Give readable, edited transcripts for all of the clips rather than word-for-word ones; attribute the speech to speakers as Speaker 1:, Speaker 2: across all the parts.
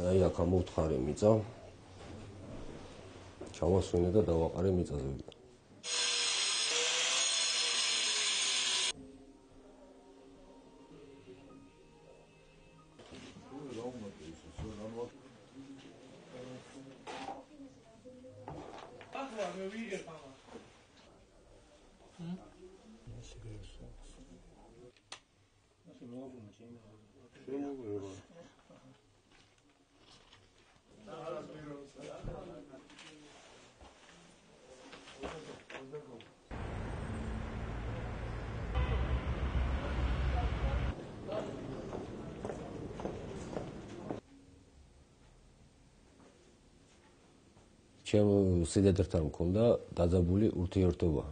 Speaker 1: აი აქ ამოვთხარი მიწა. ჩავასვენე და დავაყარე მიწაზე. ჩემ სიდიდერთან მქონდა დაძაბული ურთიერთობა.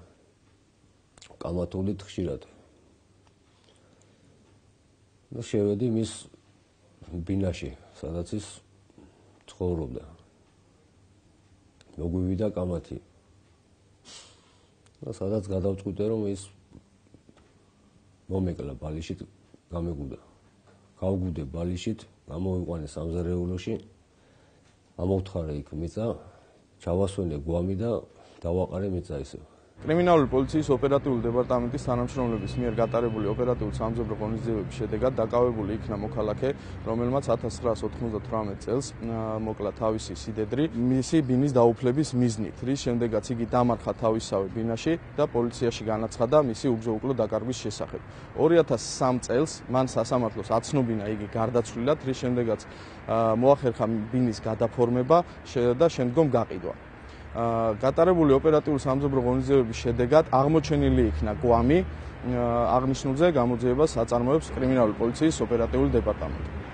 Speaker 1: კამათულით ხშირად. და შევედი მის ბინაში, სადაც ის ცხოვრობდა. მოგვივიდა კამათი. და სადაც გადავწყვიტე, რომ ის მომეკლა ბალიშით, გამეგუდა. გავგუდე ბალიშით, გამოვიყვანე სამზარეულოში. ამოვთხარე იქ მიწა. ჩავასვენე გვამი და დავაყარე მიწა ისევ.
Speaker 2: კრიმინალური პოლიციის ოპერატიული დეპარტამენტის თანამშრომლების მიერ გატარებული ოპერატიული სამძებრო ღონისძიებების შედეგად დაკავებული იქნა მოქალაქე, რომელმაც 1998 წელს მოკლა თავისი სიდედრი მისი ბინის დაუფლების მიზნით, რის შემდეგაც იგი დამარხა თავისსავე ბინაში და პოლიციაში განაცხადა მისი უგზო-უკლო დაკარგვის შესახებ. 2003 წელს მან სასამართლოს აცნობინა იგი გარდაცვლილად, რის შემდეგაც მოახერხა ბინის გადაფორმება და შემდგომ გაყიდვა. გატარებული ოპერატიული სამძებრო ღონისძიებების შედეგად აღმოჩენილი იქნა გვამი, აღნიშნულზე გამოძიებას აწარმოებს კრიმინალური პოლიციის ოპერატიული დეპარტამენტი.